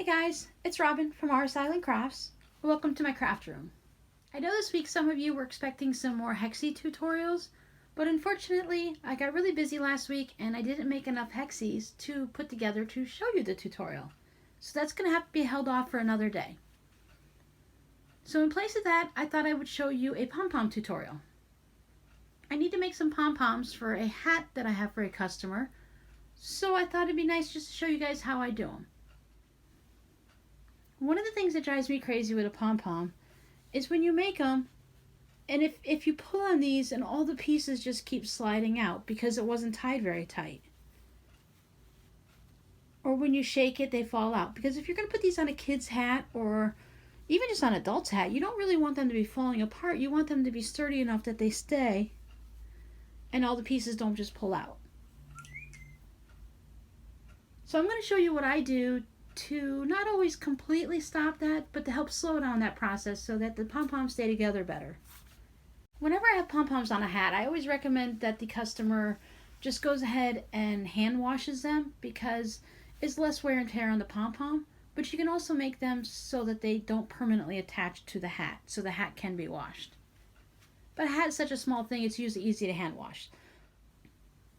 Hey guys, it's Robin from RsIslandCrafts. Welcome to my craft room. I know this week some of you were expecting some more hexie tutorials, but unfortunately I got really busy last week and I didn't make enough hexies to put together to show you the tutorial. So that's going to have to be held off for another day. So in place of that, I thought I would show you a pom-pom tutorial. I need to make some pom-poms for a hat that I have for a customer, so I thought it'd be nice just to show you guys how I do them. One of the things that drives me crazy with a pom-pom is when you make them, and if you pull on these and all the pieces just keep sliding out because it wasn't tied very tight. Or when you shake it, they fall out. Because if you're going to put these on a kid's hat or even just on an adult's hat, you don't really want them to be falling apart. You want them to be sturdy enough that they stay and all the pieces don't just pull out. So I'm going to show you what I do to not always completely stop that, but to help slow down that process so that the pom-poms stay together better. Whenever I have pom-poms on a hat, I always recommend that the customer just goes ahead and hand washes them because it's less wear and tear on the pom-pom, but you can also make them so that they don't permanently attach to the hat, so the hat can be washed. But a hat is such a small thing, it's usually easy to hand wash.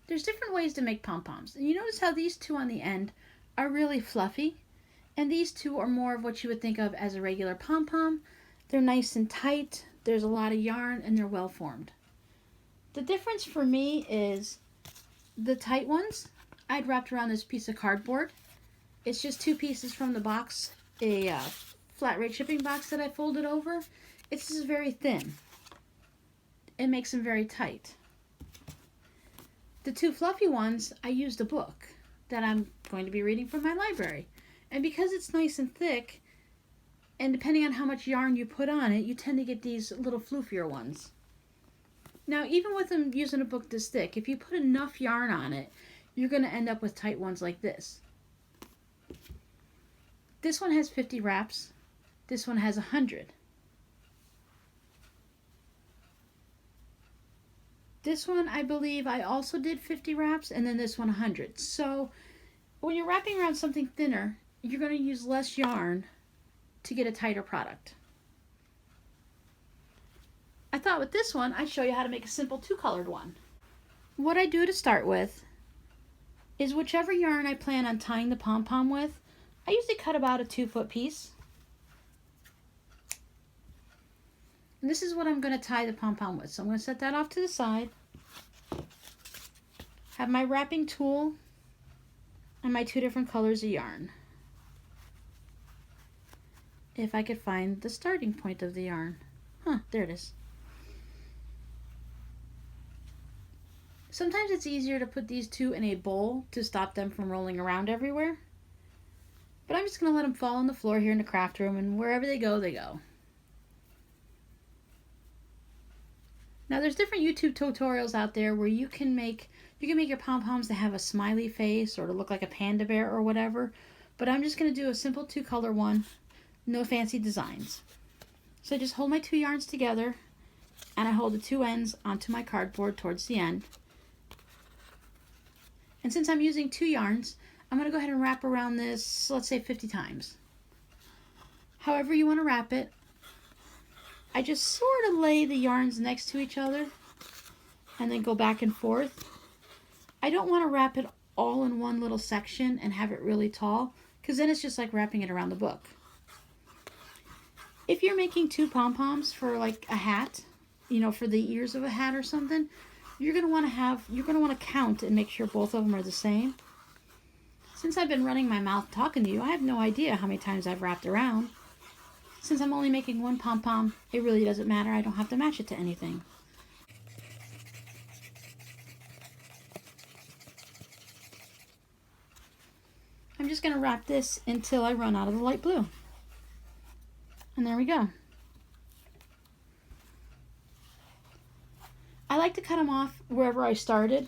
There's different ways to make pom-poms, and you notice how these two on the end are really fluffy, and these two are more of what you would think of as a regular pom-pom. They're nice and tight, there's a lot of yarn, and they're well formed. The difference for me is the tight ones I'd wrapped around this piece of cardboard. It's just two pieces from the box, a flat rate shipping box that I folded over. It's just very thin. It makes them very tight. The two fluffy ones, I used a book that I'm going to be reading from my library. And because it's nice and thick, and depending on how much yarn you put on it, you tend to get these little floofier ones. Now, even with them using a book this thick, if you put enough yarn on it, you're going to end up with tight ones like this. This one has 50 wraps. This one has 100. This one, I believe I also did 50 wraps, and then this one 100. So when you're wrapping around something thinner, you're going to use less yarn to get a tighter product. I thought with this one, I'd show you how to make a simple two-colored one. What I do to start with is whichever yarn I plan on tying the pom-pom with, I usually cut about a 2-foot piece. And this is what I'm going to tie the pom-pom with. So I'm going to set that off to the side. Have my wrapping tool and my two different colors of yarn. If I could find the starting point of the yarn. There it is. Sometimes it's easier to put these two in a bowl to stop them from rolling around everywhere. But I'm just going to let them fall on the floor here in the craft room, and wherever they go, they go. Now there's different YouTube tutorials out there where you can make your pom-poms to have a smiley face or to look like a panda bear or whatever. But I'm just going to do a simple two-color one. No fancy designs. So I just hold my two yarns together and I hold the two ends onto my cardboard towards the end. And since I'm using two yarns, I'm going to go ahead and wrap around this, let's say 50 times. However you want to wrap it, I just sort of lay the yarns next to each other and then go back and forth. I don't want to wrap it all in one little section and have it really tall, because then it's just like wrapping it around the book. If you're making two pom-poms for like a hat, for the ears of a hat or something, you're going to want to count and make sure both of them are the same. Since I've been running my mouth talking to you, I have no idea how many times I've wrapped around. Since I'm only making one pom-pom, it really doesn't matter. I don't have to match it to anything. I'm just going to wrap this until I run out of the light blue. And there we go. I like to cut them off wherever I started,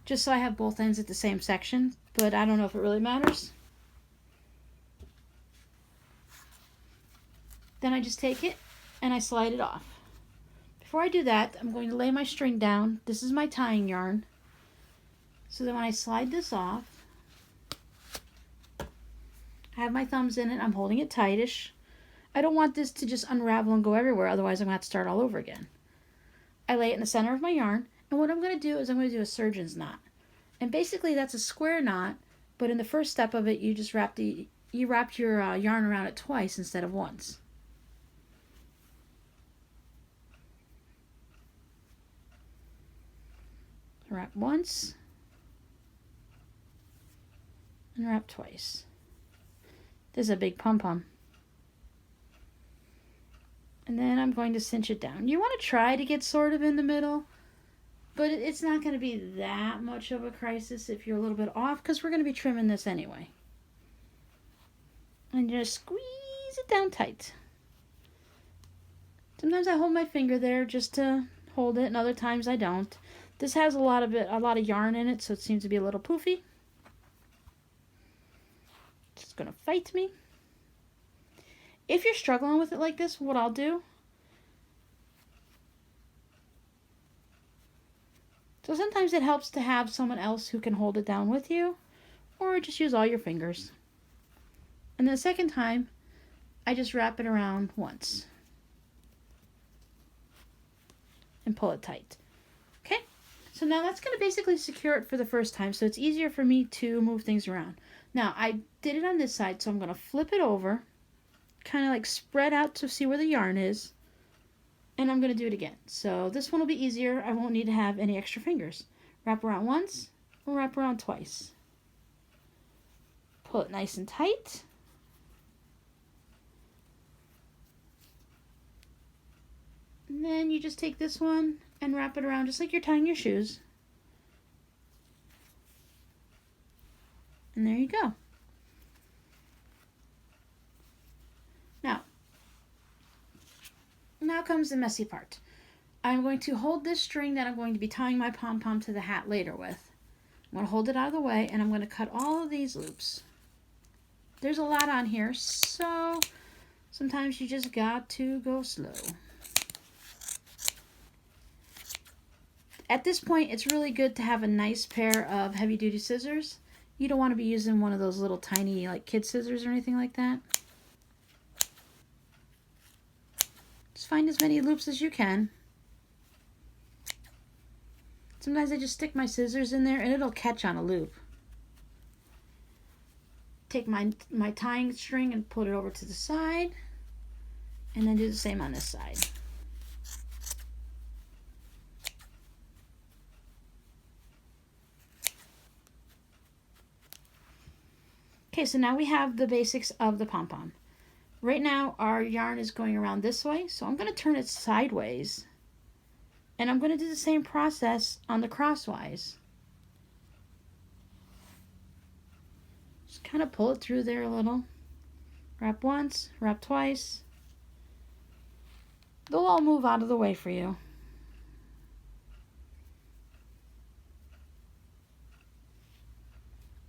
just so I have both ends at the same section, but I don't know if it really matters. Then I just take it and I slide it off. Before I do that, I'm going to lay my string down. This is my tying yarn. So then when I slide this off, I have my thumbs in it. I'm holding it tightish. I don't want this to just unravel and go everywhere, otherwise I'm going to have to start all over again. I lay it in the center of my yarn, and what I'm going to do is I'm going to do a surgeon's knot. And basically that's a square knot, but in the first step of it, you just wrap your yarn around it twice instead of once. Wrap once and wrap twice. This is a big pom-pom. And then I'm going to cinch it down. You want to try to get sort of in the middle, but it's not going to be that much of a crisis if you're a little bit off, because we're going to be trimming this anyway. And just squeeze it down tight. Sometimes I hold my finger there just to hold it, and other times I don't. This has a lot of yarn in it, so it seems to be a little poofy. It's going to fight me. If you're struggling with it like this, what I'll do, so sometimes it helps to have someone else who can hold it down with you, or just use all your fingers. And the second time, I just wrap it around once and pull it tight. Okay, so now that's going to basically secure it for the first time, so it's easier for me to move things around. Now, I did it on this side, so I'm going to flip it over, kind of like spread out to see where the yarn is, and I'm going to do it again. So this one will be easier. I won't need to have any extra fingers. Wrap around once, or wrap around twice. Pull it nice and tight. And then you just take this one and wrap it around just like you're tying your shoes. And there you go. Now comes the messy part. I'm going to hold this string that I'm going to be tying my pom-pom to the hat later with. I'm going to hold it out of the way, and I'm going to cut all of these loops. There's a lot on here, so sometimes you just got to go slow. At this point, it's really good to have a nice pair of heavy-duty scissors. You don't want to be using one of those little tiny like kid scissors or anything like that. Just find as many loops as you can. Sometimes I just stick my scissors in there and it'll catch on a loop. Take my tying string and put it over to the side, and then do the same on this side. Okay, so now we have the basics of the pom-pom. Right now, our yarn is going around this way, so I'm going to turn it sideways. And I'm going to do the same process on the crosswise. Just kind of pull it through there a little. Wrap once, wrap twice. They'll all move out of the way for you.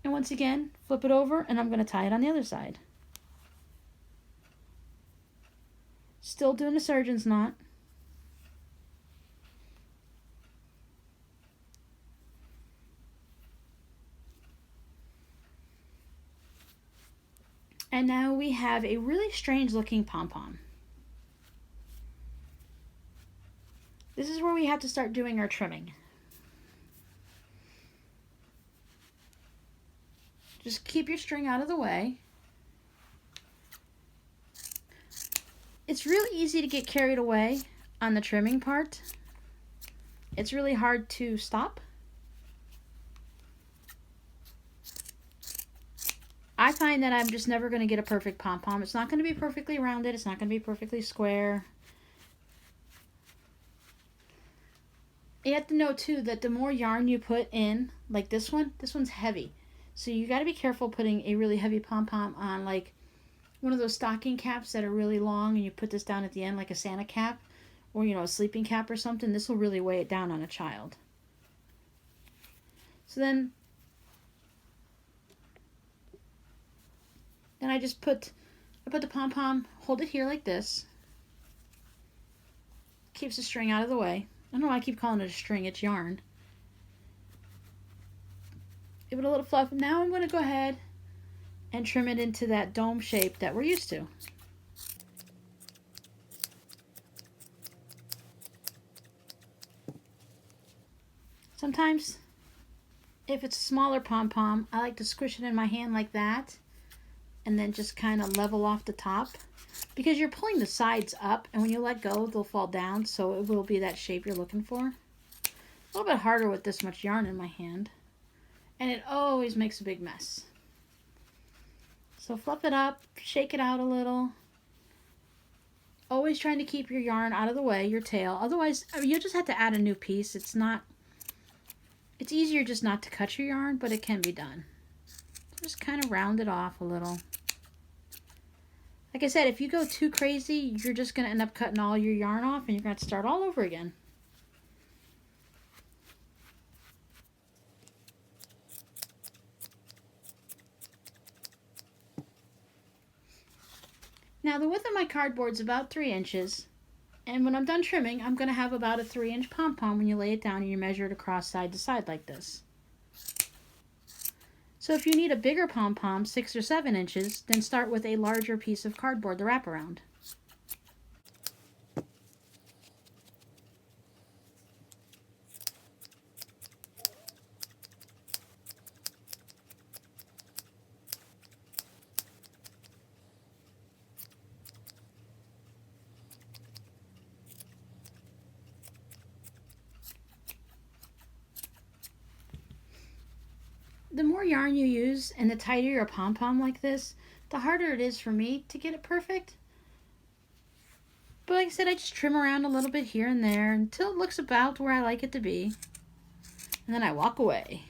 And once again, flip it over, and I'm going to tie it on the other side. Still doing a surgeon's knot. And now we have a really strange looking pom-pom. This is where we have to start doing our trimming. Just keep your string out of the way. It's really easy to get carried away on the trimming part. It's really hard to stop. I find that I'm just never going to get a perfect pom-pom. It's not going to be perfectly rounded. It's not going to be perfectly square. You have to know too that the more yarn you put in, like this one's heavy. So you got to be careful putting a really heavy pom-pom on like one of those stocking caps that are really long, and you put this down at the end like a Santa cap, or a sleeping cap or something. This will really weigh it down on a child. So then I just put the pom-pom, hold it here like this. Keeps the string out of the way. I don't know why I keep calling it a string, it's yarn. Give it a little fluff. Now I'm going to go ahead and trim it into that dome shape that we're used to. Sometimes, if it's a smaller pom-pom, I like to squish it in my hand like that and then just kind of level off the top, because you're pulling the sides up, and when you let go, they'll fall down, so it will be that shape you're looking for. A little bit harder with this much yarn in my hand, and it always makes a big mess. So fluff it up, shake it out a little. Always trying to keep your yarn out of the way, your tail. Otherwise, you'll just have to add a new piece. It's easier just not to cut your yarn, but it can be done. Just kind of round it off a little. Like I said, if you go too crazy, you're just going to end up cutting all your yarn off and you're going to have to start all over again. Now the width of my cardboard is about 3 inches. And when I'm done trimming, I'm going to have about a 3-inch pom-pom when you lay it down and you measure it across side to side like this. So if you need a bigger pom-pom, 6 or 7 inches, then start with a larger piece of cardboard to wrap around. The more yarn you use and the tighter your pom-pom like this, the harder it is for me to get it perfect. But like I said, I just trim around a little bit here and there until it looks about where I like it to be. And then I walk away.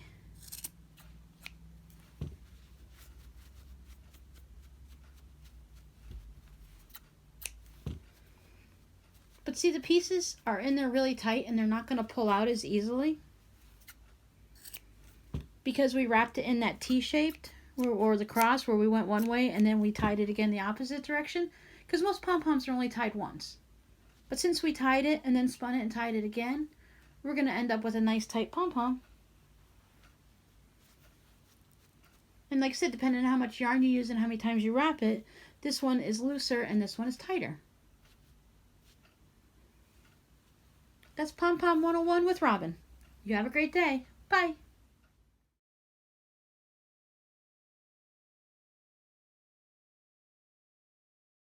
But see, the pieces are in there really tight and they're not going to pull out as easily, because we wrapped it in that T-shaped, or the cross, where we went one way and then we tied it again the opposite direction, because most pom-poms are only tied once. But since we tied it and then spun it and tied it again, we're going to end up with a nice tight pom-pom. And like I said, depending on how much yarn you use and how many times you wrap it, this one is looser and this one is tighter. That's Pom Pom 101 with Robin. You have a great day. Bye.